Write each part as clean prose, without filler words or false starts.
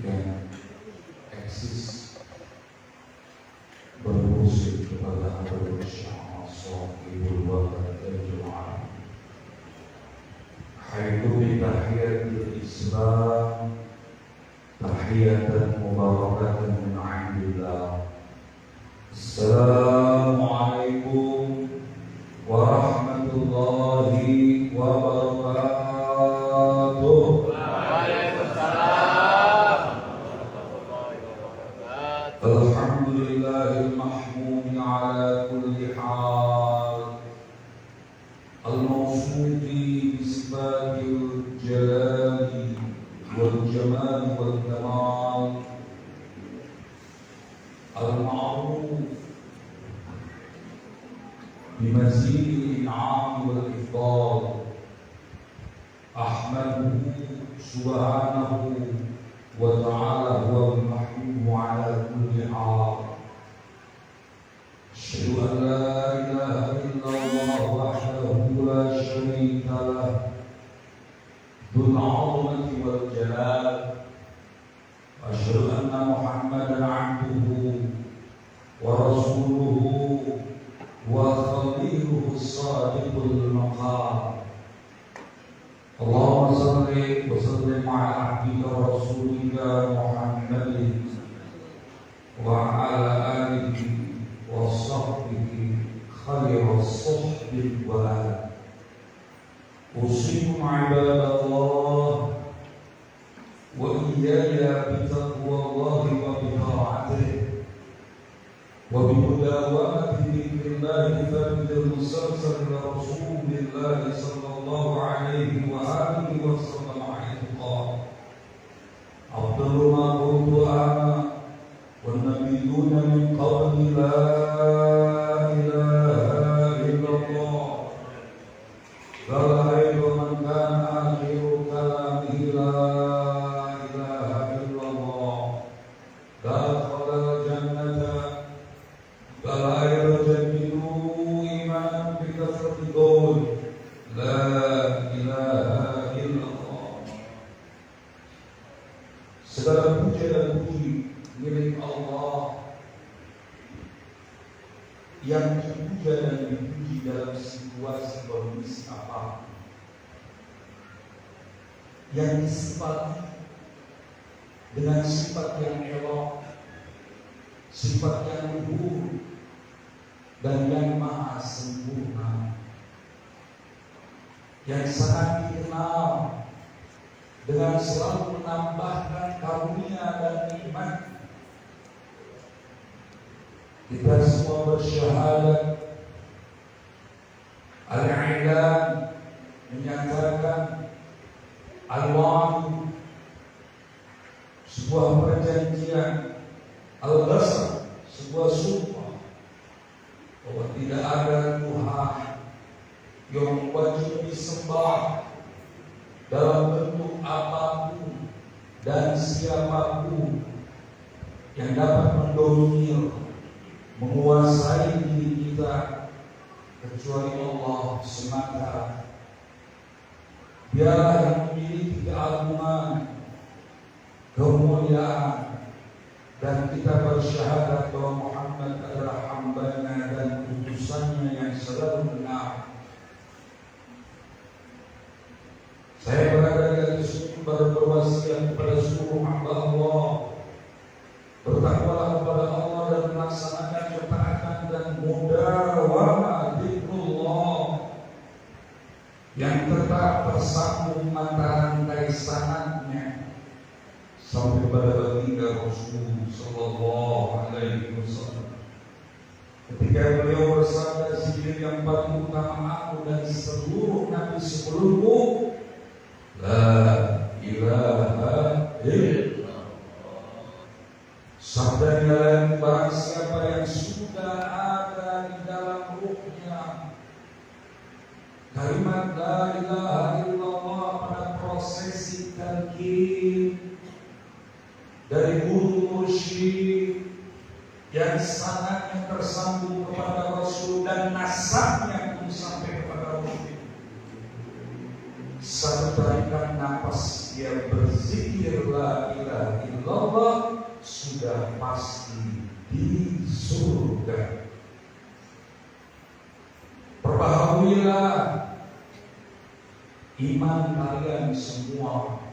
yang eksis bermusik kepada Abdul Syah Sahibul Waqt al-Jum'ah haitu bi tahiyatil Islam tahiyatan mubarakatan min 'indillah. Assalamualaikum warahmatullahi wabarakatuh. Alhamdulillahil mahmudi ala kulli hal al-mawsufi bisifatil jalali wal jamali wal kamal al-ma'ruf bimazidil in'am wal ifdal. Ahmaduhu subhanahu wa ta'ala huwa al-mahmud ala kulli hal. Asyhadu an la ilaha illallah wahdahu la syarika lah dzul 'azamati wal jalal. Asyhadu anna Muhammadan 'abduhu wa rasuluhu wa khaliluhu as-sadiqul maqam. Allahumma salli wa sallim ala abdika wa rasulika Muhammadin wa ala alihi wa sahbihi khairas sahbi wa ala. Usikum ibadallah wa iyaya bitaqwallahi wa bita'atihi wa bimudawamati dhikrillahi fabidil musalsal ila rasulillahi sallallahu alaihi wa alihi wa sallam alaihi qala afdalu ma kuntu ana wan nabiyyuna min qabli la ilaha illallah la khairu man kana akhiru kalamihi la ilaha illallah dakhala jannata la yajiddu imanan bi kasrati qaul la ilaha illallah. Segala puja dan puji milik Allah yang dipuja dan dipuji dalam situasi kondisi apa, yang disifati dengan sifat yang elok, sifat yang luhur dan yang maha sempurna, yang sangat dikenal dengan selalu menambahkan karunia dan nikmat. Kita semua bersyahadat al-i'lan menyatakan al-wa'd sebuah perjanjian, al-qasam sebuah sumpah bahwa tidak ada Tuhan yang wajib disembah dalam bentuk apapun dan siapapun yang dapat mendominir, menguasai diri kita kecuali Allah semata. Dialah yang memiliki keagungan, kemuliaan, dan kita bersyahadat bahwa Muhammad adalah hambanya dan utusannya yang selalu benar. Saya berada di atas mimbar berwasiat kepada seluruh hamba Allah, bertakwalah kepada Allah dan melaksanakan ketaatan dan mudawamah dzikrullah yang tetap tersambung mata rantai sanadnya sampai pada baginda Rasul sallallahu alaihi wasallam. Ketika beliau bersabda, "Sijil yang paling utama aku dan seluruh nabi sebelummu, la ilaha illallah." Sabdanya lain, barang siapa yang sudah ada di dalam ruhnya kalimat la ilaha illallah pada prosesi talqin dari guru mursyid yang sangatnya tersambung kepada Rasul dan nasabnya pun sampai kepada Rasul, satu tarikan nafas dia berzikir la ilaha illallah iman kalian semua.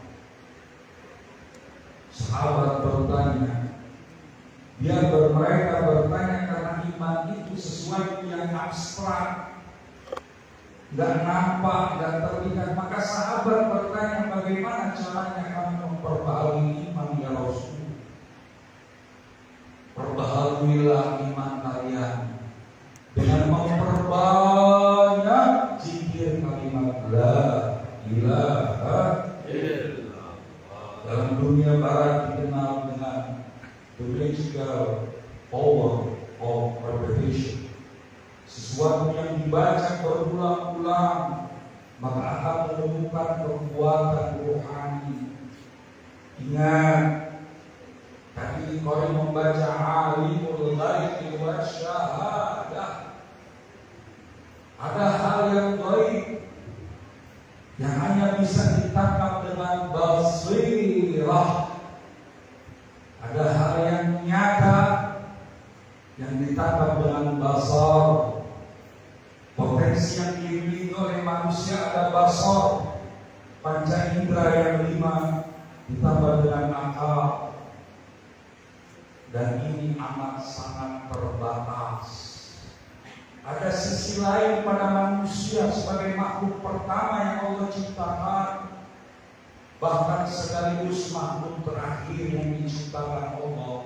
Sahabat bertanya, mereka bertanya karena iman itu sesuatu yang abstrak, gak nampak, gak terlihat. Maka sahabat bertanya, bagaimana caranya kamu memperbaharui iman ya Rasul? Perbaharuilah iman kalian dengan memperbanyak zikir kalimat la ilaha illallah. Dalam dunia barat dikenal dengan the magical power of repetition. Sesuatu yang dibaca berulang-ulang maka akan menemukan kekuatan rohani. Ingat, tadi Qori membaca alimul ghaibi wasyahadah. Ada hal yang gaib yang hanya bisa ditangkap dengan basirah. Ada hal yang nyata yang ditangkap dengan basar. Potensi yang dimiliki oleh manusia ada basar, panca indera yang 5 ditambah dengan akal. Dan ini amat sangat terbatas. Ada sisi lain pada manusia sebagai makhluk pertama yang Allah ciptakan, bahkan sekaligus makhluk terakhir yang diciptakan Allah.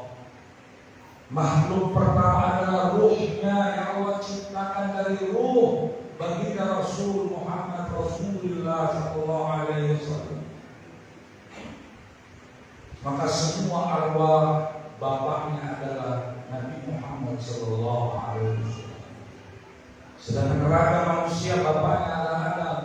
Makhluk pertama adalah ruhnya yang Allah ciptakan dari ruh baginda Rasul Muhammad Rasulullah sallallahu alaihi wasallam. Maka semua arwah bapaknya adalah Nabi Muhammad sallallahu alaihi wasallam. Sedangkan raga manusia bapaknya adalah Adam,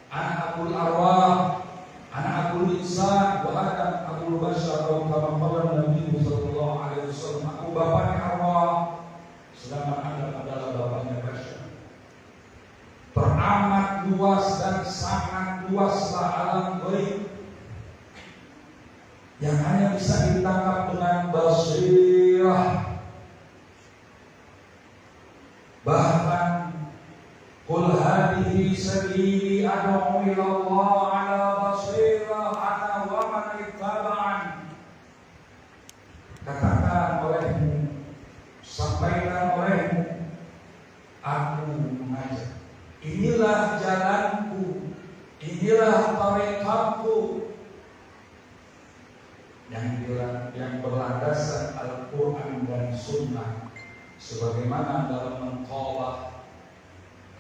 anak abul arwah, anak abul insan, wa Adam abul bashar, atau kama qala Nabi sallallahu alaihi wasallam. Aku bapaknya arwah, sedangkan Adam adalah bapaknya bashar. Teramat luas dan sangat luaslah alam gaib yang hanya bisa ditangkap dengan basirah. Bahkan qul hadhihi sabili ad'u ila Allah ala basirah ana wa man ittaba'an. Katakan olehmu, sampaikan olehmu, aku mengajak. Inilah jalanku, inilah tarekatku yang berlandaskan Al-Quran dan Sunnah, sebagaimana dalam Menqalah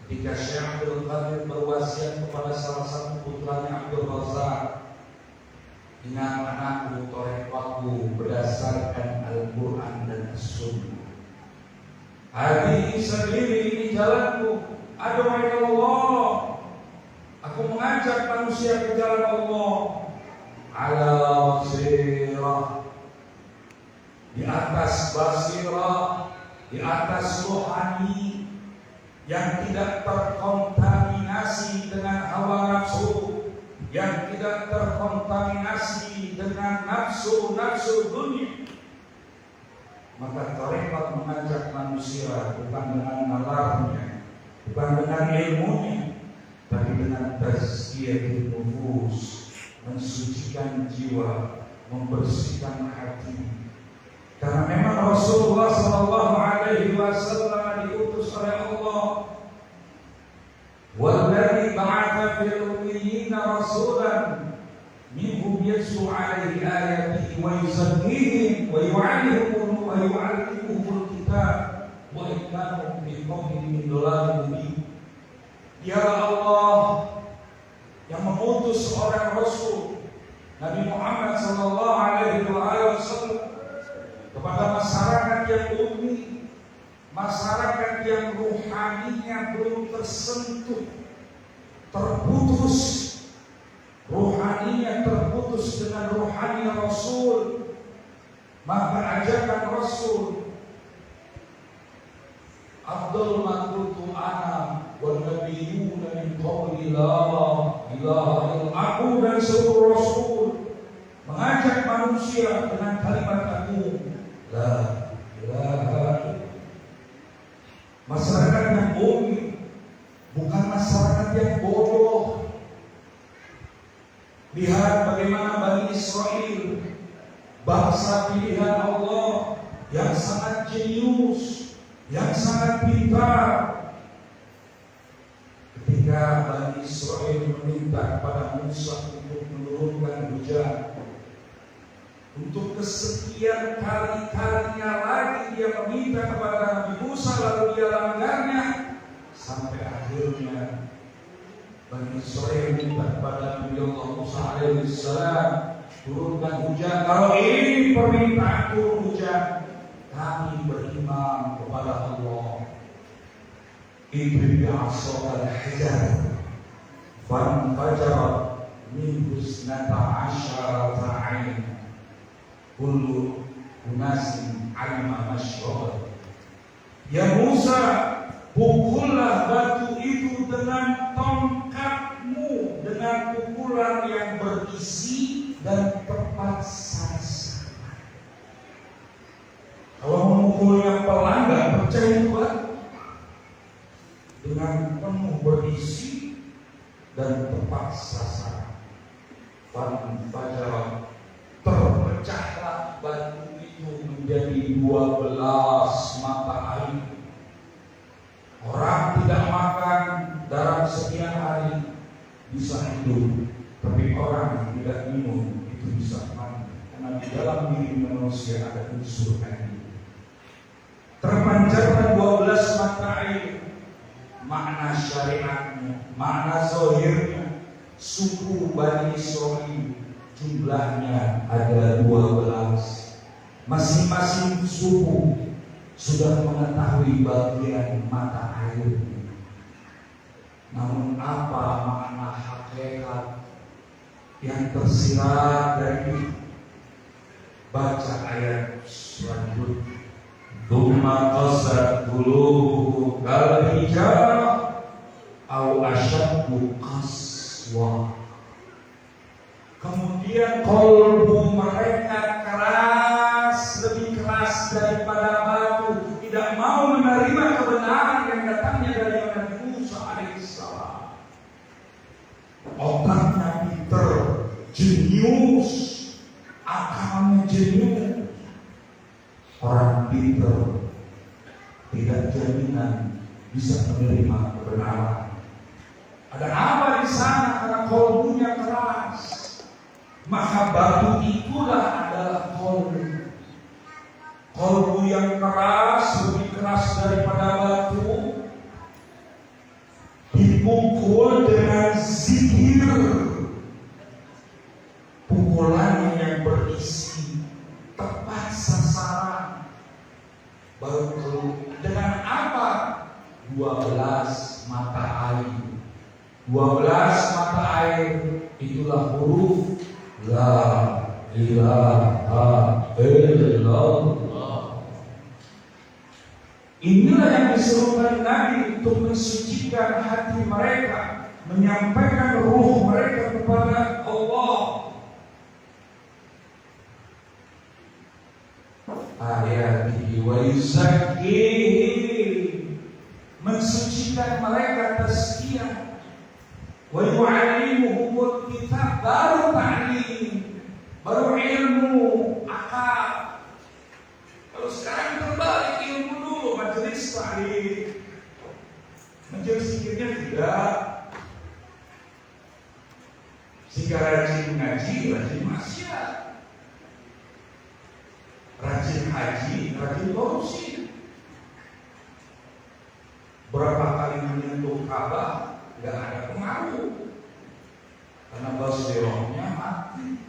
ketika Syekh Abdul Qadir berwasiat kepada salah satu putranya Abdul Razak, ingat anakku, tarekatku berdasarkan Al-Quran dan Sunnah. Hadhihi sabili, ini jalanku, ad'u ila Allah, aku mengajak manusia ke jalan Allah ala basirah, di atas basirah, di atas rohani yang tidak terkontaminasi dengan hawa nafsu, yang tidak terkontaminasi dengan nafsu dunia. Maka tarekat mengajak manusia bukan dengan nalarnya, bukan dengan ilmunya, tapi dengan tazkiyatun nufus, mensucikan jiwa, membersihkan hati. Karena memang Rasulullah sallallahu alaihi wasallam diutus oleh Allah. Walladzi ba'atha fil ummiyina rasulan minhum yatlu alaihi ayatihi wa yuzakkihim wa yu'allimuhumul kitab wa in kanu min qablihi min dhalalin mubin. Ya Allah, yang mengutus seorang Rasul Nabi Muhammad sallallahu alaihi wasallam kepada masyarakat yang ummi, masyarakat yang ruhaninya belum tersentuh, terputus, ruhaninya terputus dengan ruhani Rasul. Maka ajakan Rasul Abdul Makutu ana wal nabiyyuna min qabli la ilaha illa aku dan seluruh Rasul mengajak manusia dengan kalimat agung la ilaha. Masyarakat yang ummi bukan masyarakat yang bodoh, Lihat bagaimana Bani Israel, bangsa pilihan Allah yang sangat jenius, yang sangat pintar. Ketika Bani Israel meminta kepada Musa untuk menurunkan hujan, untuk kesekian kalinya lagi dia meminta kepada Nabi Musa, lalu dia langgarnya, sampai akhirnya Bani Israel minta kepada Nabi Allah Musa alaihissalam, turunkan hujan. Kalau ini permintaan turun hujan, kami beriman kepada Allah. Idrib bi'asaka al-hajar fanfajarat minhu isnata asyarata 'ain kullu unasin 'alima masyrabah. Ya Musa, pukullah batu itu dengan tongkatmu, dengan pukulan yang berisi dan tepat sasaran. Kalau memukulnya pelan nggak percaya Tuhan, dengan penuh berisi dan tepat sasaran. Fanfajarat, terpecahlah batu itu menjadi 12 mata air. Orang tidak makan dalam sekian hari bisa hidup, tapi orang yang tidak minum itu bisa mati, karena di dalam diri manusia ada unsur air. Terpancarkan 12 mata air. Makna syariatnya, makna zahirnya, suku Bani Israel jumlahnya ada 12. Masing-masing suku sudah mengetahui bagian mata air. Namun apa makna hakikat yang tersirat dari baca ayat selanjutnya? Tsumma qasat qulubuhum kal hijarah aw ashaddu qaswa. Kemudian kalbu mereka keras, lebih keras daripada batu, tidak mau menerima kebenaran yang datangnya dari Nabi Musa alaihissalam. Otaknya pinter, jenius, akalnya jenius. Orang pintar tidak jaminan bisa menerima kebenaran. Ada apa di sana? Karena kalbunya keras. Maka batu itulah adalah kalbu. Kalbu yang keras, lebih keras daripada batu, dipukul dengan zikir, pukulannya yang berisi tepat sasaran. Baru dengan apa? 12 mata air. 12 mata air itulah huruf La ilaha illallah. Inilah yang disuruhkan Nabi untuk mensucikan hati mereka, menyampaikan ruh mereka kepada Allah. Ayatihi wa yuzakkihim, mensucikan mereka, tazkiyah. Wa yu'allimuhumul kitab, baru ta'lim, baru ilmu, akal. Kalau sekarang terbalik, ilmu dulu, majelis ta'lim, majelis zikirnya tidak. Jika rajin ngaji, rajin maksiat. Rajin haji, rajin korupsi. Berapa kali menyentuh Ka'bah, nggak ada pengaruh, karena basirahnya mati.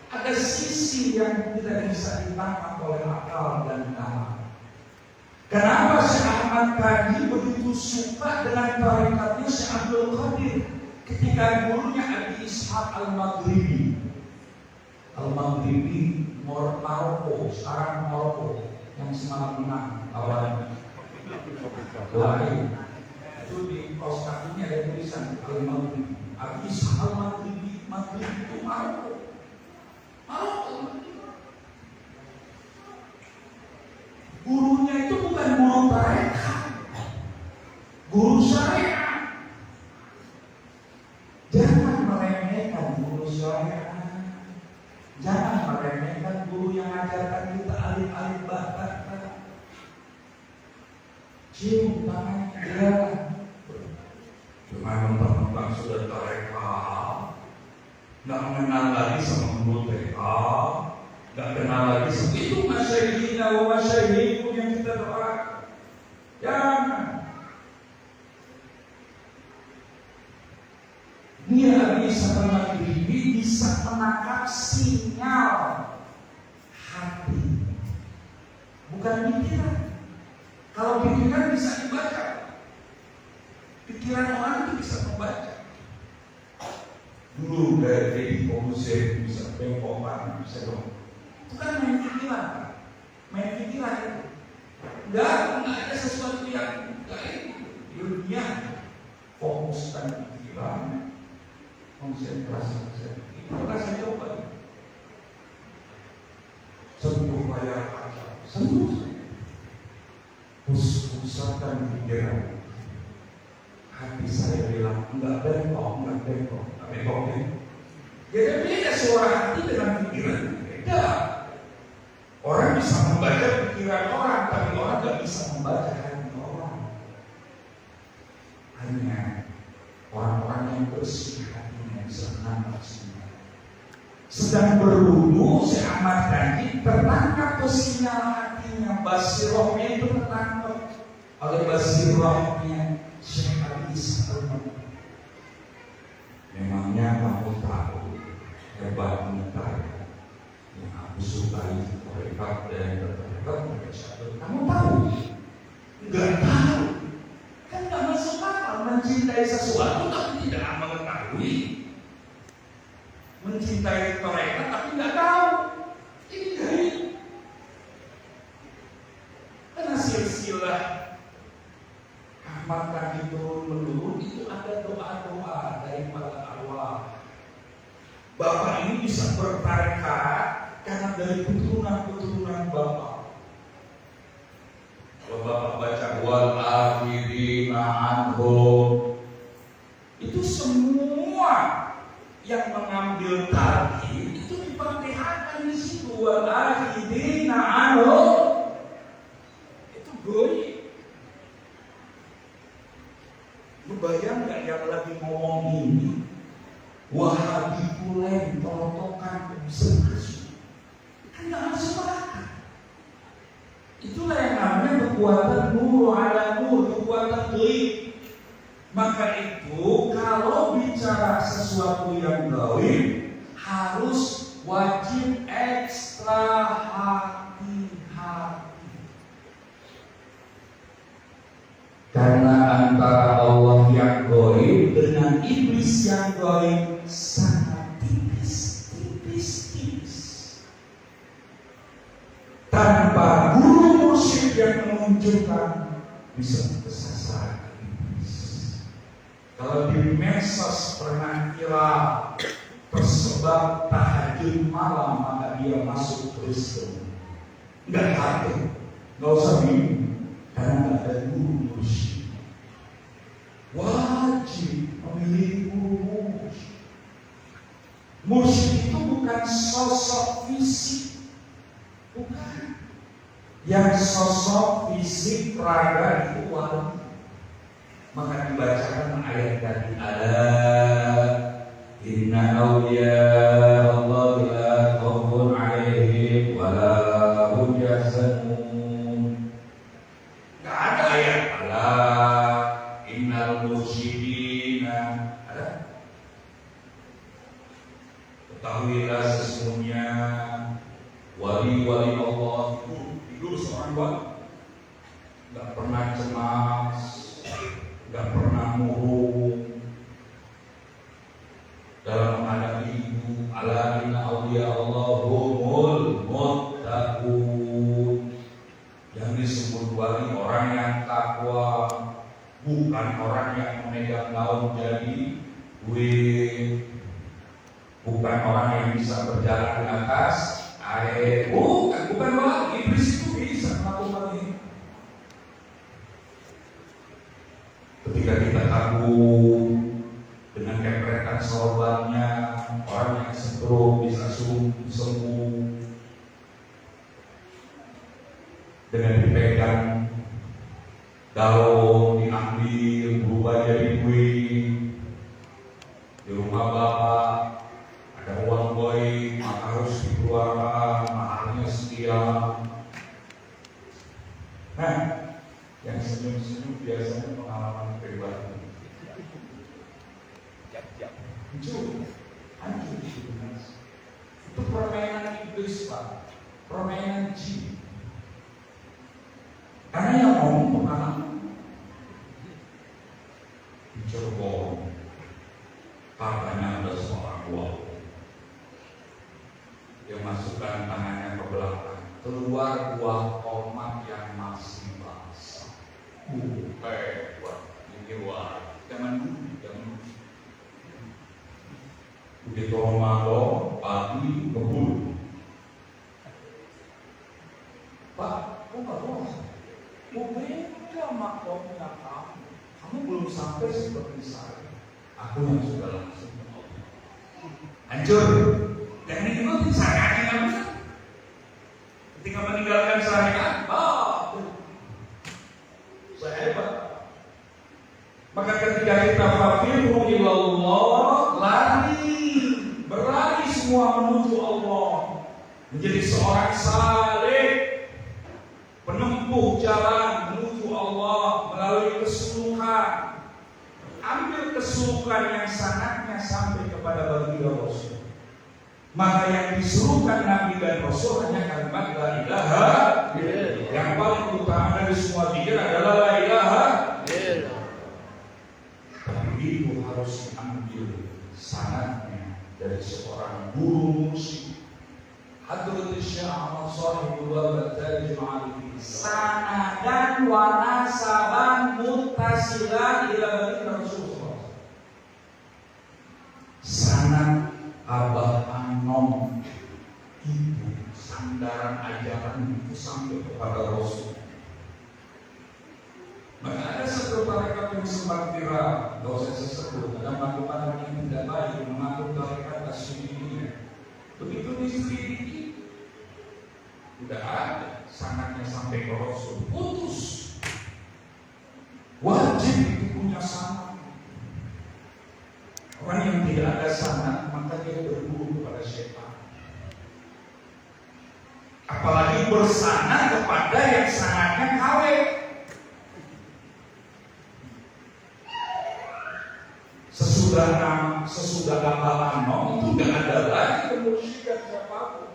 Ada sisi yang tidak bisa ditangkap oleh akal dan akal. Kenapa Syekh Ahmad Kaji begitu suka dengan tarikatnya Syekh Abdul Qadir ketika gurunya Abi Ishaq Al-Maghribi? Al-Maghribi Maroko, sekarang Maroko, yang semalam menang awalnya. Lain itu di kaos kakinya ada tulisan Al-Maghribi. Abi Ishaq Al-Maghribi, Maghribi itu Maroko. Maroko. Gurunya itu bukan guru tarekat, guru syariat. Jangan meremehkan guru yang ajarkan kita alif-alif batak. Cium tangan dia. Dengan mentang-mentang sudah tereka, nggak mengenal lagi sama guru TK, nggak kenal lagi sama itu masyaihina wa masyaihikum yang kita doakan. Jangan. Dia bisa berdiri, bisa menangkap sinyal hati, bukan pikiran. Kalau pikiran bisa dibaca, pikiran orang itu bisa membaca. Dulu dari Komuse bisa bengkokan, bisa dong. Itu kan main pikiran, main pikiran itu. Enggak ada sesuatu yang lain. Dunia fokuskan pikiran, konsentrasi. Maka saya coba sentuh layar kaca, sentuh. Pusatkan pikiran. Hati saya bilang enggak bengkok ya. Jadi beda suara hati dengan pikiran. Beda. Orang bisa membaca pikiran orang, tapi orang tidak bisa membaca hati orang. Hanya orang-orang yang bersih hatinya bisa menangkap sinyal. Sedang berwudu, si Ahmad Dhani tertangkap sinyal hatinya, basirohnya itu tertangkap oleh basirohnya Syekh Ali Ismail. Memangnya kamu tahu hebatnya saya yang aku sukai mereka dan mereka kamu tahu? Enggak tahu. Kan enggak masuk akal mencintai sesuatu tapi tidak mengetahui. Mencintai mereka tapi nggak tahu. Ini gaib. Karena silsilah Ahmad Dhani turun itu ada doa-doa dari para arwah. Bapak ini bisa bertarekat karena dari keturunan Bapak. Kalau Bapak baca wal akhirina anhum, itu semua yang mengambil tadi itu dipakai di situ wal akhirina anhum. Itu goib. Lu bayang gak yang lagi ngomong ini Wahabi pulen, tolotokan, bisa kan gak masuk akal. Itulah yang namanya kekuatan nur ala nur, kekuatan gaib. Maka itu kalau bicara sesuatu yang gaib harus wajib ekstra hati-hati. Karena antara Allah yang gaib dengan iblis yang gaib sangat tipis. Tanpa guru mursyid yang menunjukkan bisa kesasar iblis. Kalau di medsos pernah kira tersebar tahajud malam maka dia masuk Kristen. Enggak ada, enggak usah bingung. Karena tidak ada guru mursyid. Wajib memilih guru mursyid. Mursyid itu bukan sosok fisik, bukan. Yang sosok fisik raga itu wali. Maka dibacakan ayat tadi, ala inna awliya Allah la khaufun alaihim wa la hum yahzanun. Enggak ada ayat ala innal mursyidina. Ada? Ketahuilah sesungguhnya wali-wali Allah itu hidup seorang wali, enggak pernah cemas, enggak pernah murung dalam menghadapi ibu. Ala inna awliya Allah humul muttaqun. Yang disebut wali orang yang takwa, bukan orang yang memegang daun jadi duit, bukan orang yang bisa berjalan di atas air. Bukan wali. Iblis itu bisa melakukan ini. Ketika kita kagum dengan kepretan sorbannya, orang yang stroke bisa sembuh. dengan dipegang, daun diambil berubah jadi kue. Di rumah bapak ada uang boy, maka harus dikeluarkan, maharnya sekian. Nah, yang senyum-senyum biasanya pengalaman pribadi. Hancur itu permainan iblis, Pak, permainan jin. Karena yang ngomong pengalaman di Cirebon, katanya ada seorang gua yang masukkan tangannya ke belakang, keluar buah tomat yang masih basah. Ini wah, jangan dulu. Begitu Ramadan, pagi kebun. Pak, kok nggak bosan? Mau beda makomnya kamu. Kamu belum sampai seperti saya. Aku yang sudah langsung hancur. Dan itu syariatnya nggak bisa. Ketika meninggalkan syariat, saya hebat. Maka ketika kita fafiru ilallah, berlari semua menuju Allah, menjadi seorang saleh, penempuh jalan menuju Allah melalui kesuluhan. Ambil kesuluhan yang sangatnya sampai kepada baginda Rasul. Maka yang disuruhkan Nabi dan Rasul hanya kalimat la ilaha illallah. Yang paling utama dari semua zikir adalah la ilaha illallah. Tapi itu harus diambil sanadnya dari seorang guru musik, Hadratul Syekh Ahmad Shahibul Al-Battari Jum'ali, sanadan wa nasaban muttasilan ila baginda Rasulullah. Sanad Abah Anom itu sandaran ajaran itu sampai kepada Rasul. Maka ada satu tarekat yang sempat viral, gak usah saya sebut, ada melakukan yang tidak baik, mengaku tarekat Asy'ariyah. Begitu diselidiki, tidak ada sanadnya sampai ke Rasul, putus. Wajib itu punya sanad. Orang yang tidak ada sanad, maka dia berburu kepada syaitan. Apalagi bersanad kepada yang sanadnya kawin. Sesudah Abah Anom itu tidak ada lagi kemusyrikan siapapun.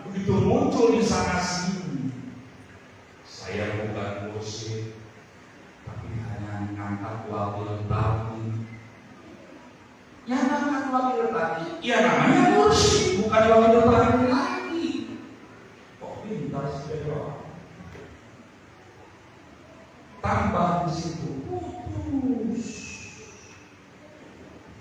Begitu muncul di sana sini, saya bukan musyrik, tapi hanya ngangkat wakil tadi. Yang ngangkat wakil tadi, ya namanya musyrik, bukan wakil tadi lagi. Kok pintar sih orang? Tambah di situ putus.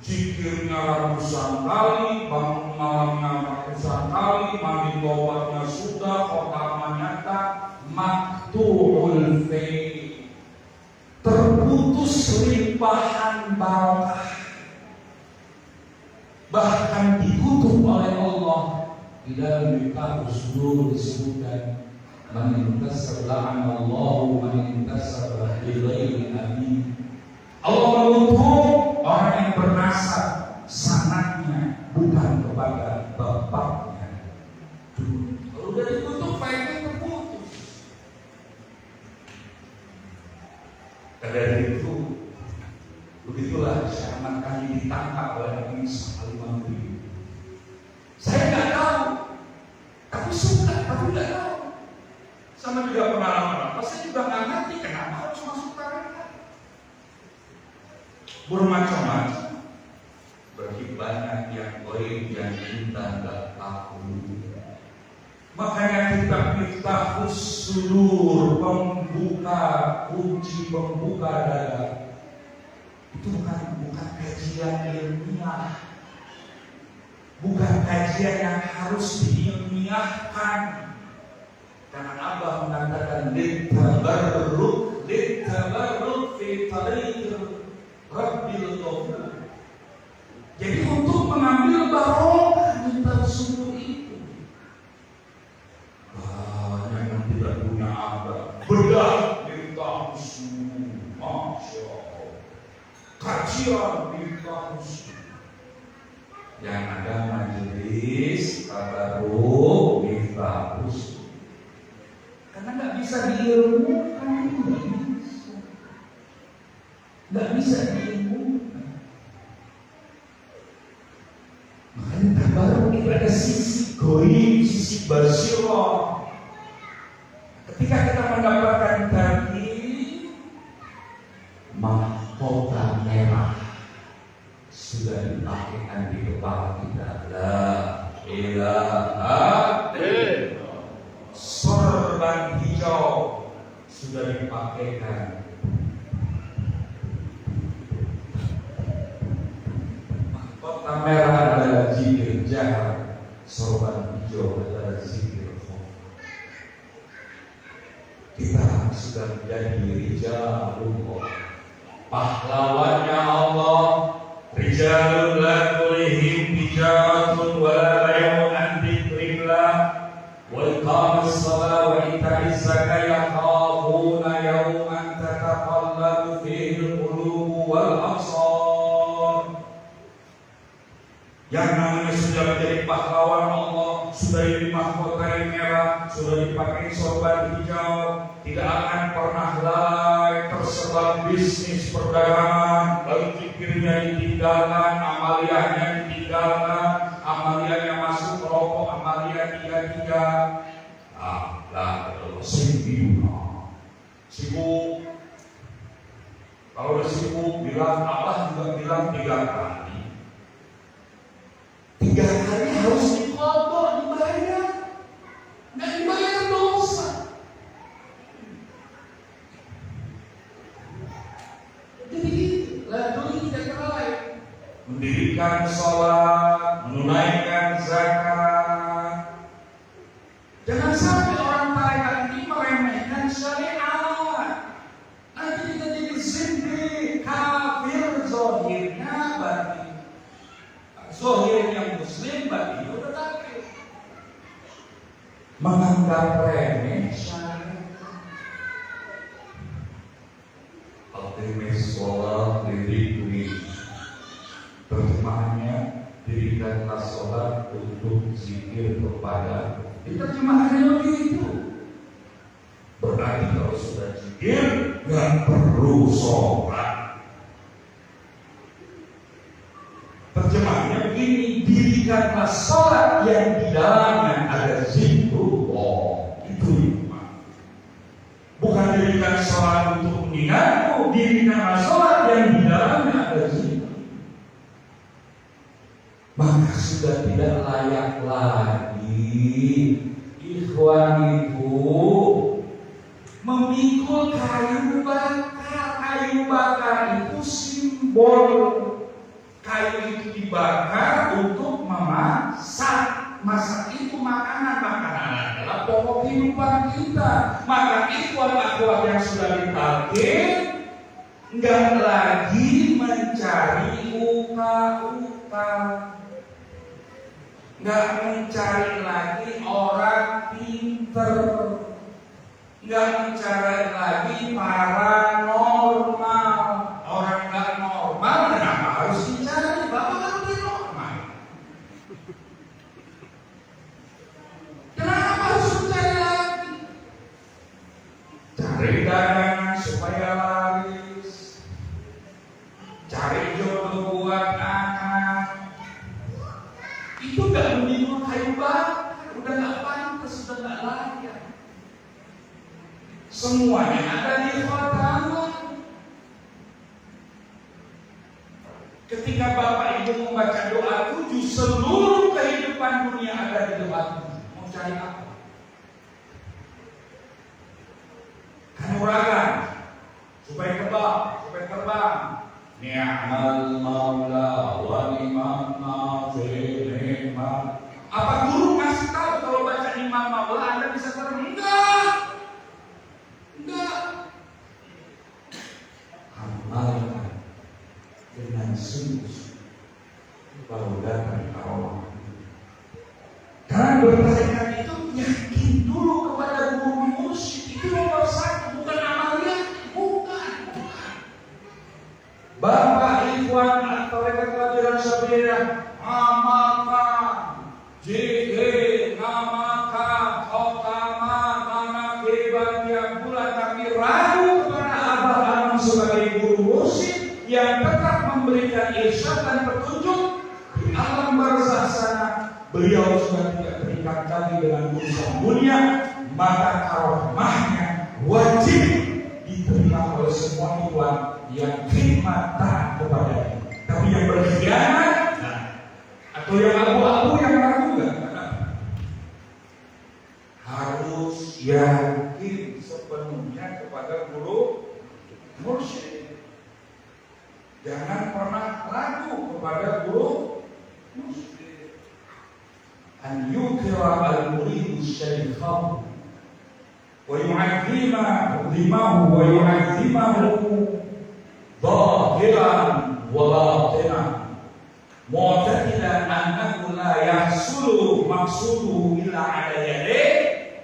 Zikirnya ratusan kali, bangun malamnya ratusan kali, mandi tobatnya sudah, khotamahnya tak, maktu'ul fi, terputus limpahan barokah, bahkan dikutuk oleh Allah. Di dalam kitab Usul disebutkan, man intasab la'anallahu man intasab bi ghairi abi. Allah mengutuk orang yang bernasab sanadnya bukan kepada bapaknya. Kalau udah ditutup, faedahnya terputus. Dari itu, begitulah Syahman kali ditangkap oleh Nabi Sallallahu Alaihi Wasallam. Saya nggak tahu, tapi suka, tapi nggak tahu. Sama juga pengalaman, saya juga nggak ngerti kenapa harus masuk tarekat. Bermacam-macam, bagi banyak yang goib yang kita nggak tahu. Makanya kita miftahus sudur, pembuka kunci, pembuka dada. Itu bukan kajian ilmiah, bukan kajian yang harus diilmiahkan. Karena Abah mengatakan ditabarruk fi tariq Rabbil Ghafur. Jadi untuk mengambil barokah di tersebut itu banyak yang basiran bil-husna. Yang ada majelis tabarruk bil-husna. Karena nggak bisa diilmukan, nggak bisa diilmukan. Makanya tabarruk itu ada sisi goib, sisi basirah. Ketika kita mendapatkan daging mahkota merah sudah dipakaikan di kepala kita, la ilaha illallah. Sorban hijau sudah dipakaikan. Mahkota merah adalah zikir jahar, sorban hijau adalah zikir khuf. Kita sudah menjadi rijalullah, pahlawannya Allah. Rijalun la tulihim tijaratun wa la bay'un an dzikrillah wa iqamis shalah wa ita'iz zakah yakhafuna yawman tataqallabu fihi al-qulubu wal absar. Yang namanya sudah menjadi pahlawan Allah, sudah diberi mahkota yang merah, sudah dipakai sorban hijau, tidak akan pernah lalai terserap bisnis perdagangan, lalu zikirnya ditinggalkan, amaliyahnya ditinggalkan, amaliyahnya masuk merokok, amaliyah tiga-tiga. Sibuk. Kalau udah sibuk bilang, Allah juga bilang 3 kali. 3 kali harus diqadha, dibayar. Nggak dibayar dosa. Jadi lalu tidak lain. Mendirikan sholat, menunaikan zakat. Jangan sampai orang tarekat ini meremehkan syariat. Nanti kita jadi zindik, kafir, zahirnya batin. Zahirnya muslim, batin udah kafir. Menganggap remeh syariat. Al-Timis sholat diri. Terjemahannya, dirikanlah sholat untuk zikir kepada. Terjemahannya begitu. Berarti kalau sudah zikir nggak perlu sholat. Terjemahannya begini, dirikanlah sholat yang di dalamnya ada zikrullah. Itu bukan dirikan sholat untuk mengingatku, dirikanlah sholat yang di dalamnya ada zikr. Maka sudah tidak layak lagi ikhwan itu memikul kayu bakar. Kayu bakar itu simbol. Kayu itu dibakar untuk memasak. Masak itu makanan adalah pokok kehidupan kita. Maka ikhwan akhwat yang sudah ditalqin enggak lagi mencari uka-uka, enggak mencari lagi orang pinter, enggak mencari lagi paranormal. Orang enggak normal kenapa harus dicari? Bapak kan udah normal. Kenapa harus mencari lagi? Cari dagangan supaya laris, cari jodoh buat anak. Itu gak menimbul kayu bakar, udah gak pantas, sudah gak layak. Semuanya ada di khotamah. Ketika Bapak Ibu membaca doa 7, seluruh kehidupan dunia ada di doa 7. Mau cari apa? Kanuragan supaya kebal, supaya terbang. Ni'mal maula wa ni'mal nasir. Apa guru masih tahu kalau baca ni'mal maula Anda bisa terbang? Enggak. Amalkan dengan sungguh baru datang Allah. Karena bertanya itu yakin dulu kepada guru mursyid. Itu nomor 1, bukan amalnya, bukan. Bapak Ibu lagi dengan urusan dunia, maka karomahnya wajib diterima oleh semua Tuhan yang terima taat kepadanya. Tapi yang berkhianat atau yang abu-abu, yang ragu enggak? Harus yakin sepenuhnya kepada guru mursyid. Jangan pernah ragu kepada guru mursyid. An yukira al-muridu syaikhahu wa yu'azzimahu wa yu'azzimahu zahiran wa batinan mu'taqidan annahu la yahsulu maqsuduhu illa 'ala yadayhi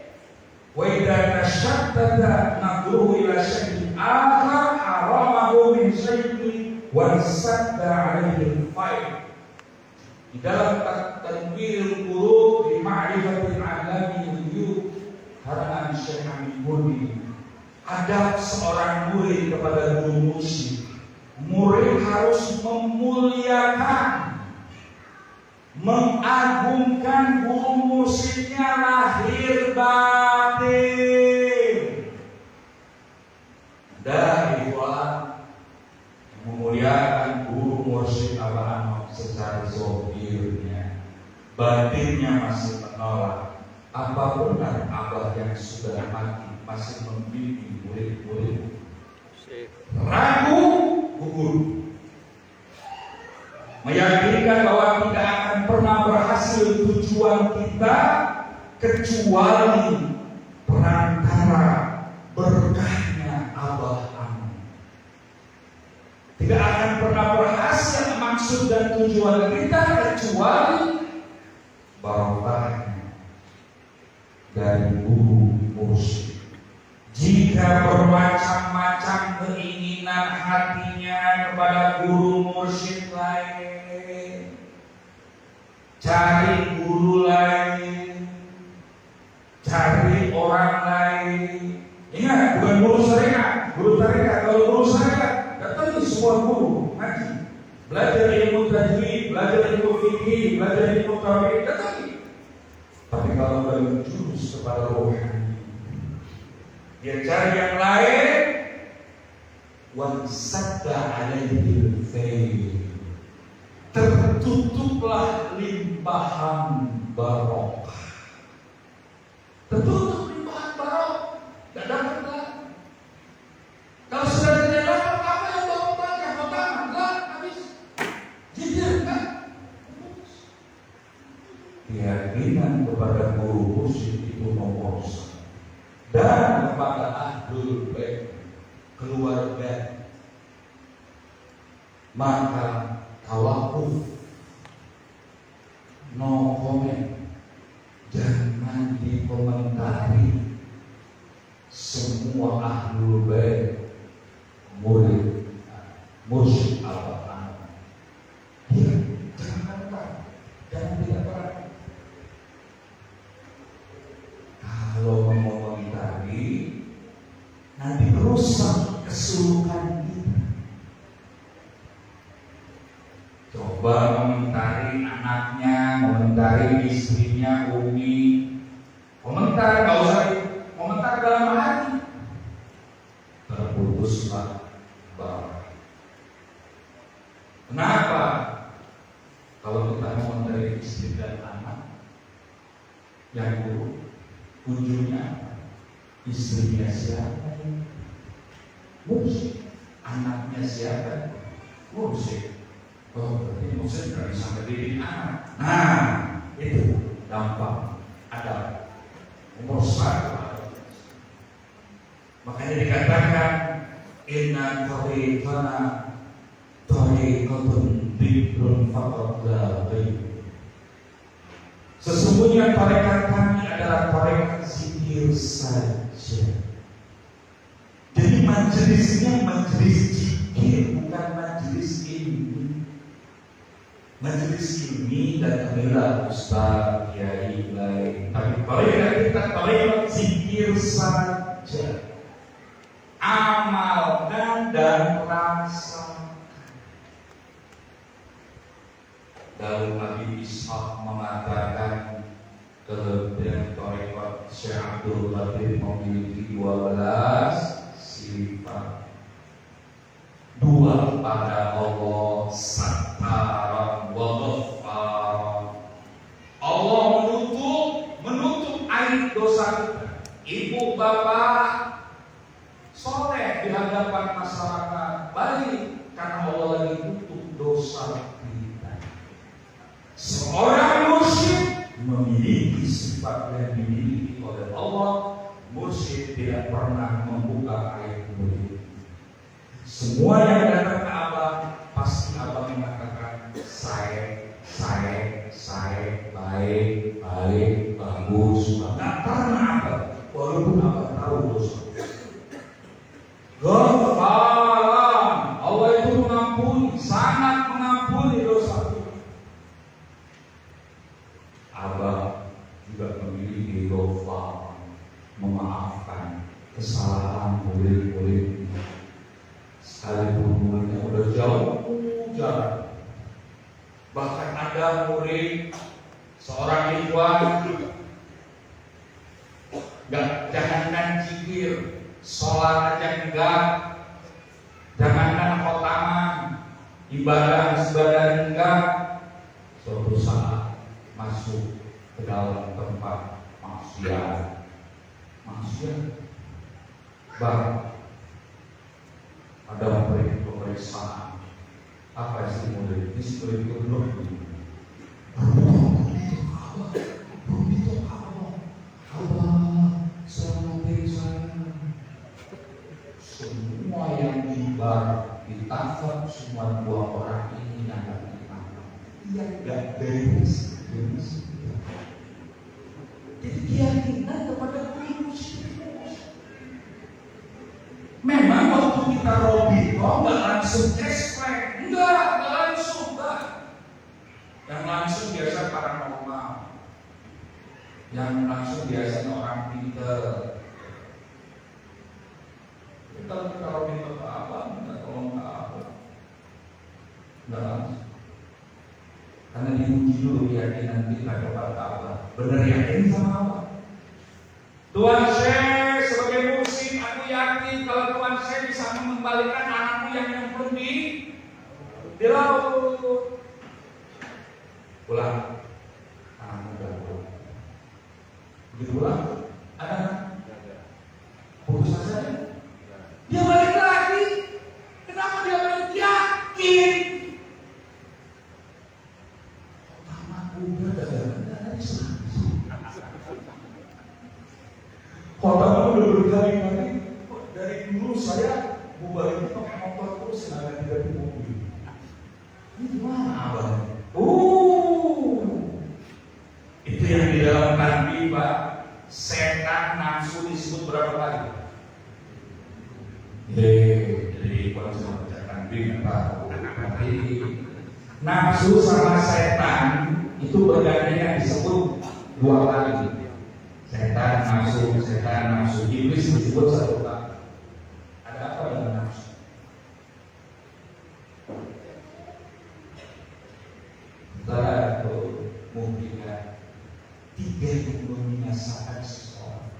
wa idza tashaddada nadruhu ila syai'in akhar haramahu min syai'in wa sadda 'alaihi al-fa'il. Di dalam Tanwirul Qulub di Ma'rifatil Alamil Ghuyub karangan Syekh Hamid Murni, ada seorang murid kepada guru mursyid. Murid harus memuliakan, mengagungkan guru mursyidnya lahir batin. Dan itulah memuliakan guru mursyid Abah secara zahirnya, batinnya masih menolak. Apa benar Abah yang sudah mati masih membimbing murid-murid? Ragu, gugur. Meyakinkan bahwa tidak akan pernah berhasil tujuan kita kecuali perantara berkahnya Abah Amin. Tidak akan pernah berhasil maksud dan tujuan kita kecuali barokahnya dari guru mursyid. Jika bermacam-macam keinginan hatinya kepada guru mursyid lain, cari guru lain, cari orang lain. Ingat, bukan guru syariat, guru tarekat. Kalau guru syariat, datang semua guru ngaji, belajar ilmu tajwid, belajar ilmu fikih, belajar ilmu tauhid, datang. Tapi kalau balik jurus kepada rohani, dia cari yang lain. Wansadda alaihi al-fail, tertutuplah limpahan barokah. Tertutup limpahan barokah, tidak dapat lagi. Kalau sudah tidak dapat, apa yang bapak tanya? Bapak habis jijir kan? Keyakinan kepada guru mursyid itu nomor satu, dan kepada ahlul bait, keluarga, maka tawakuf, no comment, jangan dikomentari. Semua ahlul bait murid mursyid Abah Amin, jangan komentar, jangan tidak berat. Kalau mengomentari, nanti rusak keseluruhan kita. Coba komentari anaknya, komentari istrinya, Umi, komentar, gak usah komentar dalam hati. Terputuslah barokah. Kenapa? Kalau kita mengomentari istri dan anak yang buruk, ujungnya istrinya siapa? Mursyid. Anaknya siapa? Mursyid. Oh, berarti mursyid gak bisa mendidik anak. Nah, itu dampak ada nomor satu. Makanya dikatakan inna tariqana tariqatun dhikrun faqad la ghaib. Sesungguhnya tarekat kami adalah tarekat zikir saja. Jadi majelisnya majelis zikir, bukan majelis ilmi. Majelis ilmi dan kamilah ustaz, kiai lain. Tapi tarekat kita tarekat zikir saja. Amalkan dan rasakan. Lalu Nabi Ishaq mengatakan kelebihan Syekh Abdul Qadir memiliki 12 sifat. 2 pada Allah, Sattaran wa Ghaffar. Allah menutup aib dosa kita. Ibu bapak soleh di hadapan masyarakat baik karena Allah lagi tutup dosa kita. Seorang musyrik memiliki sifat yang dimiliki oleh Allah. Musyrik tidak pernah membuka aib mulut. Semua yang datang ke Abang pasti Abang mengatakan saya baik, bagus. Nggak pernah Abang, walaupun Abang tahu dosa. Ghafaran, Allah itu mengampuni, sangat mengampuni dosa kita. Abang juga memiliki Ghafar, memaafkan kesalahan boleh sekalipun muridnya udah jauh jalan. Bahkan ada murid seorang ikhwan jangankan zikir, sholat aja enggak, jangankan khotaman, ibadah enggak. Suatu saat masuk ke dalam tempat maksiat. Bang, ada pemeriksaan. Apa sih murid? Ini murid itu belum. Semua yang ditangkap, semua 2 orang ini yang ditangkap. Dia tidak beres. Jadi keyakinan kepada Kristus. Memang waktu kita robito nggak langsung cashback, nggak langsung, enggak. Yang langsung biasa paranormal, yang langsung biasanya orang pinter. Kita robito ke apa? Kita tolong ke apa? Nggak langsung. Karena diuji dulu keyakinan kita kepada Allah. Benar yakin sama Allah. Tuhan saya sebagai muslim, aku yakin kalau Tuhan saya bisa mengembalikan anakku yang nyemplung di laut. Pulang, anakmu udah pulang. Begitu pulang, ada putus asa. Dia balik lagi. Kenapa dia balik? Yakin. Khotaman udah berkali-kali. Dari dulu saya bubar itu pakai motor terus, nggak ada di mobil. Ini gimana Abang? Itu yang di dalam tanbi Pak. Setan nafsu disebut berapa kali? Jadi kalau sama baca tanbi nggak tahu. Nafsu sama setan itu bergandengan disebut 2 kali. Setan nafsu, iblis disebut 1 kali. Ada apa dengan nafsu? Saudara atau mungkin 3 yang membinasakan seseorang.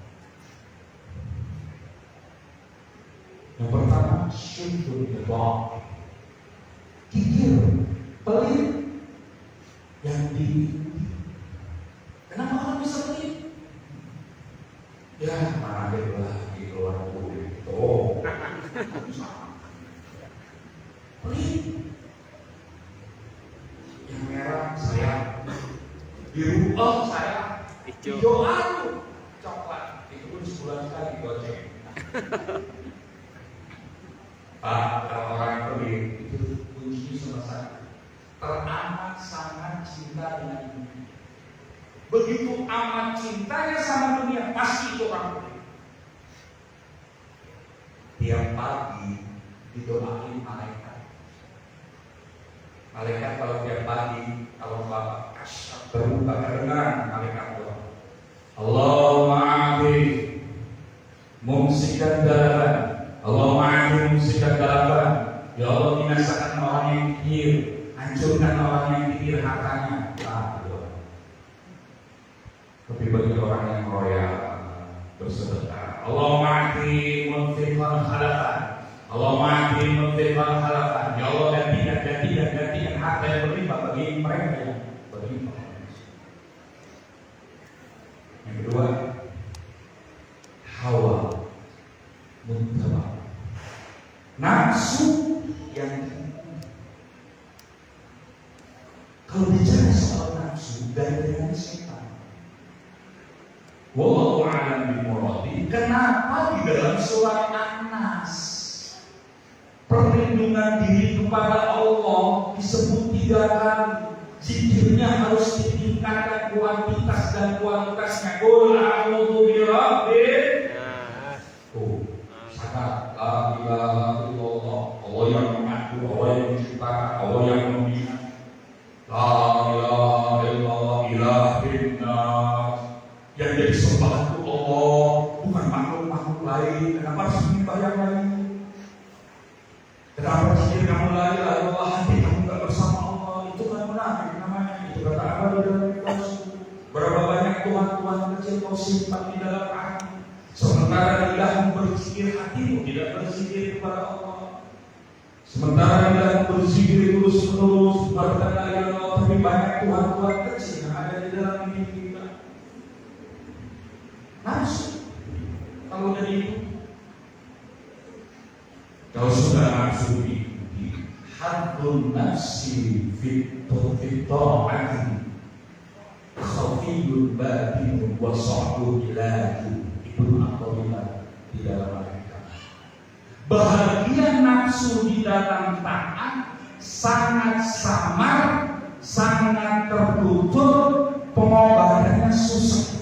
Yang pertama, syirkul bidah, kikir, pelit, yang kenapa orang bisa pelit? Ya, mana dia lagi keluar duit itu. Pelit. Yang merah saya, biru saya, hijau coklat. Itu pun sebulan sekali goceng. Pak, kalau orang pelit itu kunci sama saya. Teramat sangat cinta dengan dunia. Begitu amat cintanya sama dunia, pasti itu orang pelit. Tiap pagi didoain malaikat. Malaikat kalau tiap pagi, kalau Bapak berbuka dengan malaikat doa. Allahumma afi mumsikan dalaban. Allahumma afi mumsikan dalaban. Ya Allah, binasakan orang yang kikir, hancurkan orang yang kikir hartanya. Tapi bagi orang yang royal, bersedekah. Allahumma ati munfiqan khalafan. Allahumma ati munfiqan khalafan. Ya Allah, gantikan harta yang berlimpah bagi mereka yang berlimpah. Yang kedua, hawa muntaba, nafsu yang kalau bicara soal nafsu gaya-gayanya setan. Wallahu a'lam bimuradi. Kenapa di dalam surah An-Nas perlindungan diri kepada Allah disebut 3 kali? Zikirnya harus ditingkatkan kuantitas dan kualitasnya. Qul a'udzu birabbin nas. Sangat la ilaha illallah. Allah yang mengatur, Allah yang menciptakan, Allah yang membina. La ilaha illallah ilahin nas. Yang jadi sembahan itu Allah, bukan makhluk-makhluk lain. Kenapa harus menyembah yang lain? Kenapa sih kamu la ilaha illallah, hati kamu gak bersama Allah? Itu kan munafik namanya. Itu kata apa di dalam kitab? Berapa banyak Tuhan-Tuhan kecil kau simpan di dalam hati, sementara lidahmu berzikir, hatimu tidak berzikir kepada Allah. Sementara lidahmu berzikir terus-menerus kepada la ilaha illallah, tapi banyak Tuhan-Tuhan kecil yang ada di dalam diri kita. Nafsu. Kalau dari itu, kalau sudah nafsu diikuti, hadun nafsi fito'ati khafiyun batinun wa sa'du ilahi. Ibnu Athaillah di dalam mereka. Bahagia nafsu di dalam taat sangat samar, sangat tertutup, pengobatannya susah.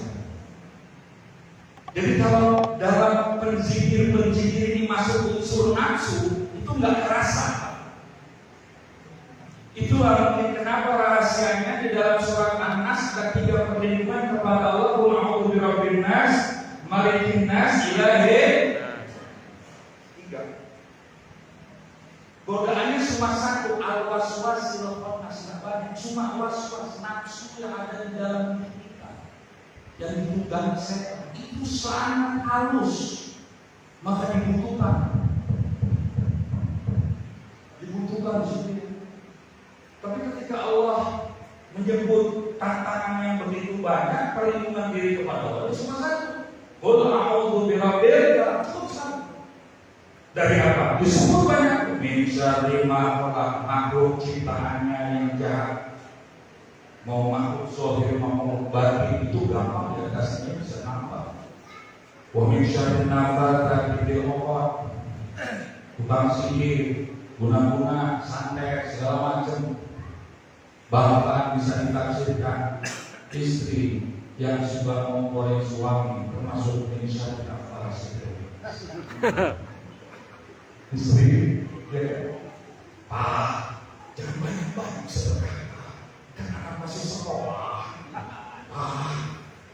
Jadi kalau dalam berzikir ini masuk unsur nafsu, itu nggak kerasa. Itu mungkin kenapa rahasianya di dalam surat An-Nas ada 3 perlindungan kepada Allah. Qul a'udzu birabbin nas, malikin nas, ilahin. 3. Godaannya cuma 1, al-waswasil khannas, nggak banyak, cuma waswas nafsu yang ada di dalam diri kita, yang dipegang setan. Itu sangat halus, maka dibutuhkan di sini. Tapi ketika Allah menyebut tantangan yang begitu banyak, perlindungan diri kepada Allah itu cuma 1. Qul a'udzu birabbin nas, cukup 1. Dari apa? Disebut banyak. Min syarri ma khalaq, makhluk ciptaannya yang jahat. Mau makhluk zahir mau batin itu gampang, ya kasihnya bisa nampak. Wa min syarri nafatsati fil 'uqad, tukang sihir, guna-guna, santet, segala macam. Bahkan bisa ditafsirkan istri yang suka menggoda suami, termasuk min syarri nafatsati. Istri, ya, Pak, jangan banyak-banyak sedekah, kan anak masih sekolah.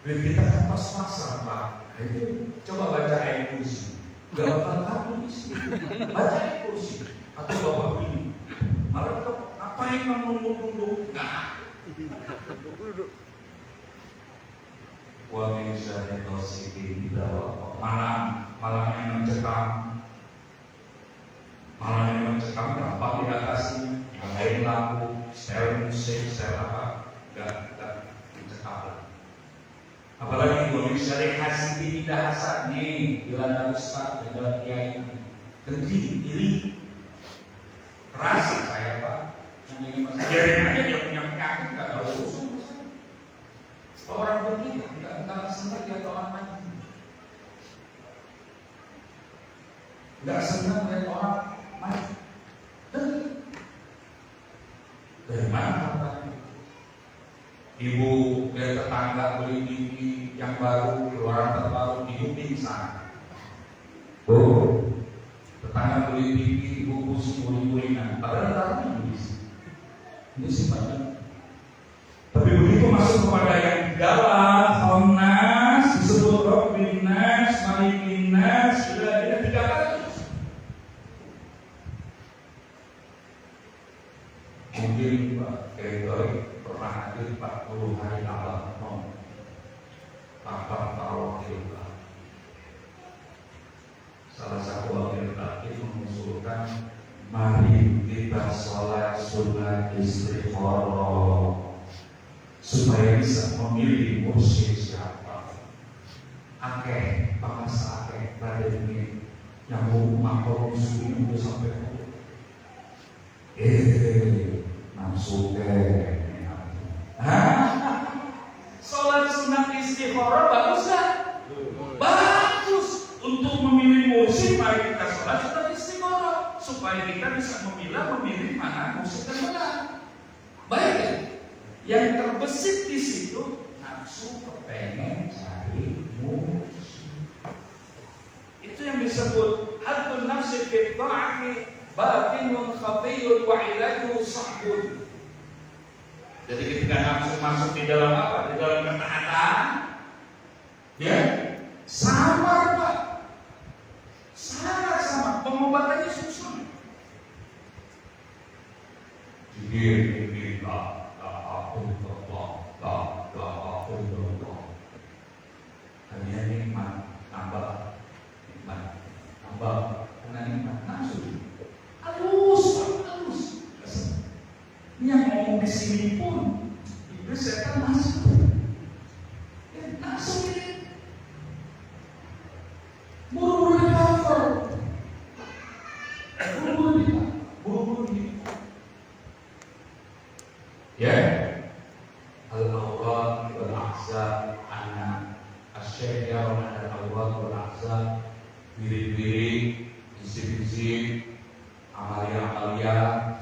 Duit kita kan pas-pasan, Pak. Jadi coba baca ayat kursi. Gak bakal kamu isi. Baca ayat kursi. Atau bapak ini. Malah ngapain menunduk-nunduk? Nah. Wa min syarri ghasiqin idza waqab. Malam yang mencekam. Malam yang mencekam gampang diatasi. Yang lain lampu, sel musik, sel apa? Gak mencekam. Apalagi wa min syarri hasidin idza hasad. Nih, bila ustaz dan kiai dengki, iri, keras saya Pak. Yang ini masih biarin aja, dia punya penyakit nggak tahu urusan. Orang begitu nggak senang lihat orang mati, nggak senang lihat orang mati. Dari mana hartanya? Ibu dari tetangga beli TV yang baru, keluaran terbaru, ibu pingsan. Tetangga beli TV, ibu pusing guling-gulingan. Padahal taruhnya ini sifatnya. Tapi begitu masuk kepada yang di dalam khannas, disebut Rabbin nas, malikin nas, sudah ada 3 kali. Mungkin Pak Kiai pernah hadir 40 hari awal, 8 tahun kita. batin mengusulkan mari kita sholat sunat istikharah supaya bisa memilih mursyid siapa. Akeh, bahasa akeh, Raden ini yang mau makom suwi udah sampai nafsu sholat sunat istikharah bagus gak? Bagus. Untuk memilih mursyid mari kita sholat sunat istikharah supaya kita bisa memilih mana mursyid yang benar. Baik ya? Yang terbesit di situ nafsu kepengen cari mursyid. Itu yang disebut hadun nafsi fi ta'ati batinun khafiyun wa ilajuhu sahbun. Jadi ketika nafsu masuk di dalam apa? Di dalam ketaatan, ya samar Pak, sangat samar. Pengobatannya susah. Jadi hanya nikmat tambah, karena nikmat nafsu. Halus. Yang ngomong di sini pun iblis setan masuk. Nafsu ini buru-buru di cover, buru-buru di ya. Al-awrad wal-ahzab anak asy-syajar al-awrad wal-ahzab, wirid-wirid, isi-isi, amalia-amalia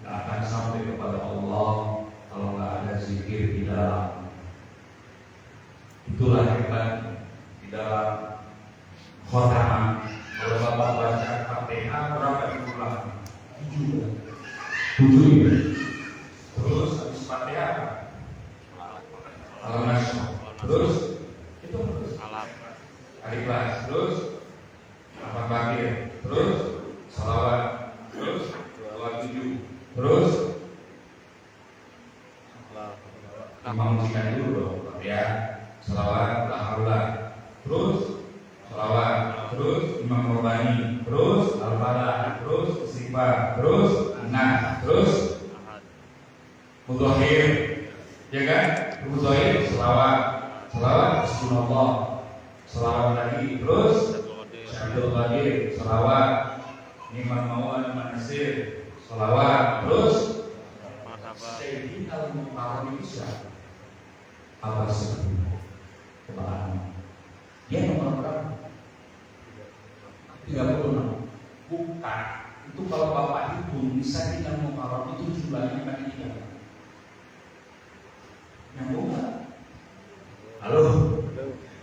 nggak akan sampai kepada Allah kalau nggak ada zikir di dalam. Itulah hebat di dalam khotamah. Kalau Bapak baca Fatihah berapa jumlah? 7. Terus habis Fatihah apa? Al-Nasr. Terus itu terus Al-Ikhlas. Terus Rahmat Bakir. Terus salawat. Terus 27. Terus mengamalkan dulu dong ya, salawat alhamdulillah, terus salawat, terus imam Rabbani, terus al-falah, terus istighfar, terus terus mudhahir, ya kan? Mudhahir salawat sunatullah, salawat lagi, terus syahidul qadir, salawat niman mawan manasir, salawat, terus Sayyidina al-Muqarrab itu siapa? Apa sebetulnya? Kebahan. Dia nomor berapa? 36. Bukan. Itu kalau Bapak hitung Sayyidina al-Muqarrab itu jumlahnya kali 3. Yang bukan? Halo?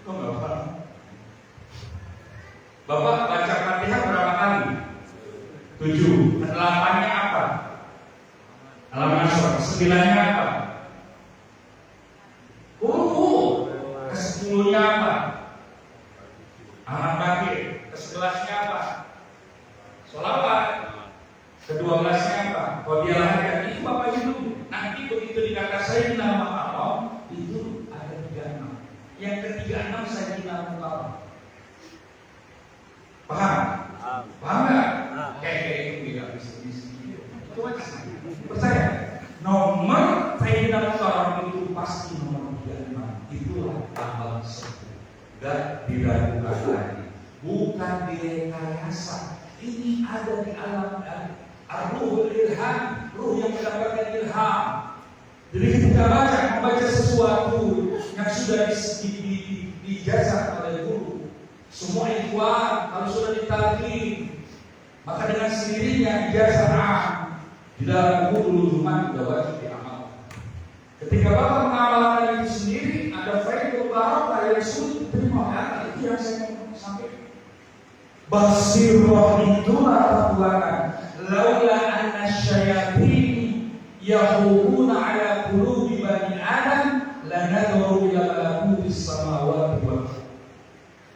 Kok nggak paham? Bapak baca Fatihah berapa kali? 7. 8-nya apa? Al-Nasr. 9-nya apa? Ke-10-nya apa? Ahmad Bakir. Ke-11-nya apa? Sholawat. Ke-12-nya apa? Qadiyah hajat. Itu Bapak itu. Nanti begitu dikata Sayyidina Muhammad itu ada 36. Yang ke-36 Sayyidina Muhammad. Paham? Paham nggak? Kayak itu tidak bisa. Itu aja. Percaya? Nomor Sayyidina Muhammad itu pasti nomor 35. Itulah tambal 10. Gak diragukan lagi. Bukan direkayasa. Ini ada di alam ar-ruhul ilham, ruh yang mendapatkan ilham. Jadi ketika membaca sesuatu yang sudah dijazah oleh guru, semua ikhwan kalau sudah ditalqin, maka dengan sendirinya ijazah di dalam guru cuma sudah wajib diamalkan. Ketika Bapak mengamalkan itu sendiri, ada faedah barokah yang sulit diterima oleh anak. Itu yang saya mau sampaikan. Basirah itulah perbuatan. Laula anna syayatin yahubuna ala qulubi bani Adam lanadharu ila malakutis samawati wal ardh.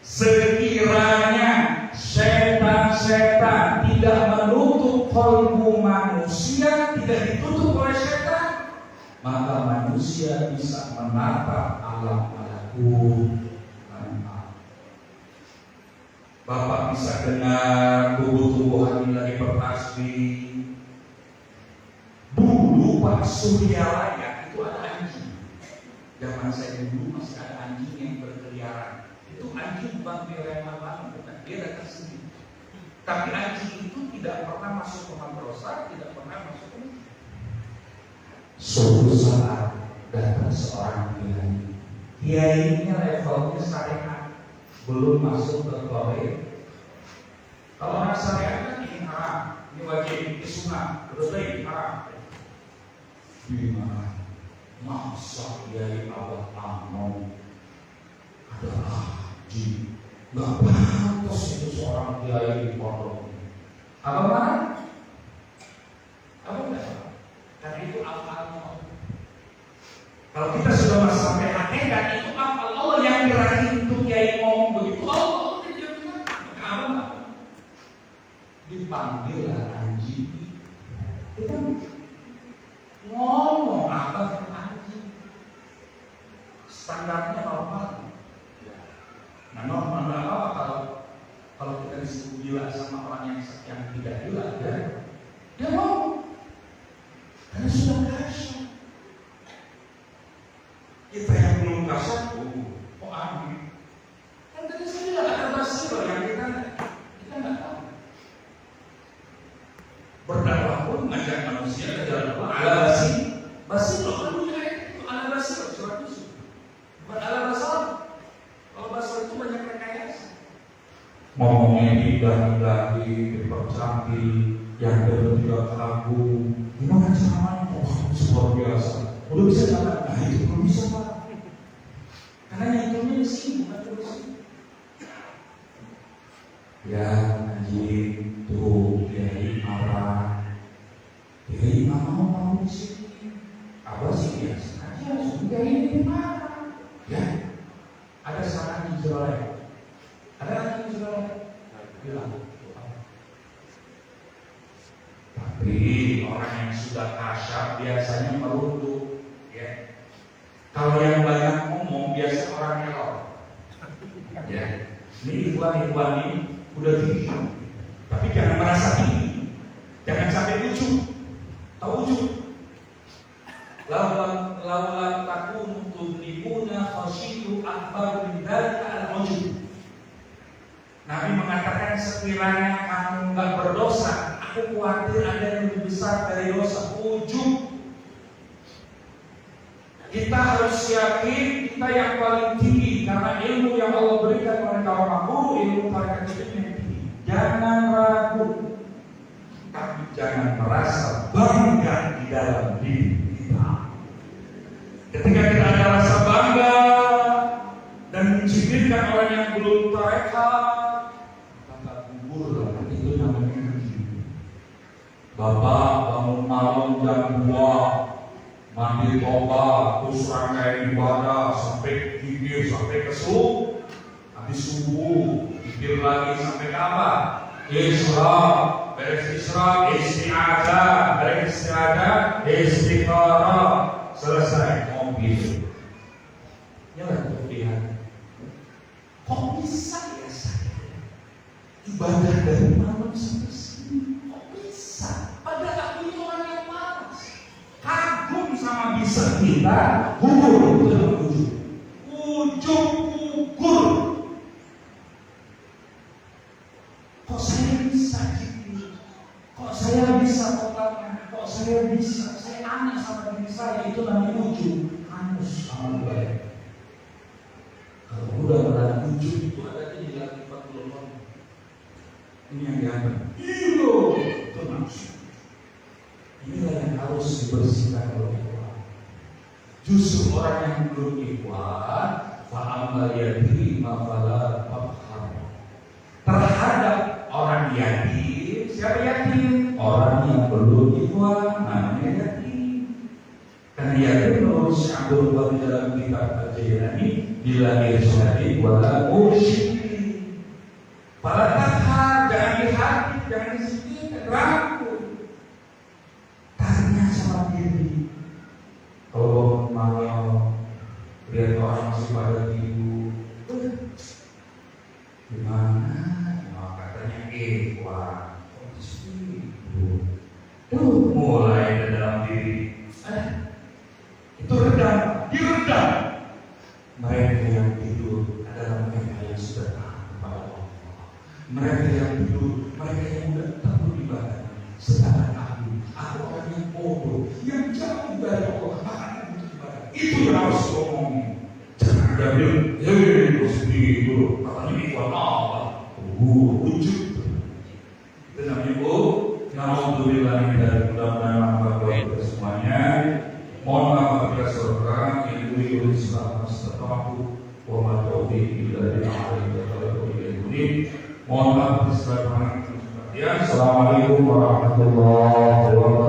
Sekiranya setan-setan tidak menutup qalbu manusia, tidak ditutup oleh setan, maka manusia bisa menatap alam malakut. Bapak bisa dengar tumbuh-tumbuhan lagi bertasbih. Dulu Pak Suryalaya itu ada anjing. Zaman saya dulu masih ada anjing yang berkeliaran. Itu anjing bukan piaraan banget, bukan, dia datang sendiri. Tapi anjing itu tidak pernah masuk ke madrasah, tidak pernah masuk ke masjid. Suatu saat datang seorang kiai. Kiainya levelnya syariat, belum masuk ke toilet. Kalau orang syariat kan ini haram, ini wajib, ini sunnah, terus lagi haram. Gimana? Masa kiai Abah Amnon adalah jin? Gak pantas itu seorang kiai di pondok. Apa mana? Apa enggak? Karena itu amal. Kalau kita sudah masuk sampai hakikat itu amal Allah yang terakhir untuk kiai ngomong begitu. Allah tidak benar. Maka apa? Dipanggillah anjing. Kita ngomong apa ke anjing? Standarnya normal. Nah normal apa kalau kita disebut gila sama orang yang tidak gila, dia mau, karena sudah kasar. Kita yang belum kasar, kok aneh? Kan tadi saya bilang ada basir yang kita nggak tahu. Berdakwah pun mengajak manusia ke jalan Allah. Ala basir loh kan punya itu ala basir surat itu, bukan ala basar. Kalau basar itu banyak rekayasa. Ngomongnya indah-indah dipercantik, yang dengar juga kagum. Gimana caranya? Oh, luar biasa. Udah bisa jalan? Nah itu belum bisa Pak. Karena yang itu di sini bukan di sini. Ya anjing tuh kiai marah. Kiai nggak mau di sini. Apa sih biasa aja? Sudah ini marah. Ya. Ada seorang anjing jeroleh. Ada anjing jeroleh. Bilang. Tapi orang yang sudah kasar biasanya merunduk, ya. Kalau yang banyak ngomong biasa orang nelor, ya. Ini ikhwan ini udah tinggi, tapi jangan merasa tinggi, jangan sampai ujung, tahu ujung. Laulan takun tudribuna khasyitu akbar min dzalika al-ujub. Nabi mengatakan sekiranya kamu enggak berdosa, aku khawatir ada yang lebih besar dari dosa, ujub. Kita harus yakin kita yang paling tinggi karena ilmu yang Allah berikan kepada kaum makhluk, ilmu para kecil yang tinggi. Jangan ragu, tapi jangan merasa bangga di dalam diri kita. Ketika kita ada rasa bangga dan mencibirkan orang yang belum tarekat, maka gugur itu namanya keji. Bapak bangun malam jam 2, mandi tobat, terus rangkaian ibadah sampai gigir sampai kesuk, habis subuh gigir lagi sampai apa? Isra, beres isra, isti'adzah, beres isti'adzah, istighfarah, selesai mobil. Ya lihat, kok bisa ya saya ibadah dari malam sampai sini? Kok bisa? Padahal aku itu orang yang malas. Kagum sama bisa kita, gugur ujung gugur. Kok saya bisa gitu? Kok saya bisa totalnya? Kok saya bisa? Saya aneh sama diri saya, itu namanya ujung. Anus sama baik. Kalau udah berada ujung itu ada di dalam 40 tahun. Ini yang dianggap ilo itu manusia. Inilah yang harus dibersihkan oleh Allah. Justru orang yang belum ikhwan, fa'amal yadri mafala fa'har. Terhadap orang yatim, siapa yatim? Orang yang belum ikhwan, namanya yatim. Karena yatim menurut Syekh Abdul dalam kitab Al-Jailani, bila irsyadi wala musyrik. Para tahar, jangan dihati, jangan disini, ragu. Tanya sama diri. Kalau mau lihat orang masih pada tidur, gimana? Makan yang tidur adalah mereka yang sudah taat kepada Allah. Mereka yang tidur, mereka yang sudah tahu ibadah. Sedangkan aku orang yang bodoh, yang jauh dari Allah, akan ibadah. Itu yang harus ngomongin. Jangan ada bilang, terus itu, katanya ikhwan Allah, wujud. Itu namanya Alhamdulillah dari mudah-mudahan buat kita semuanya. Mohon maaf apabila salah kata, ilmu Islam astagfirullah wa ma taufiq illa billah. Mohon maaf atas segala perbuatan. Assalamualaikum warahmatullahi wabarakatuh.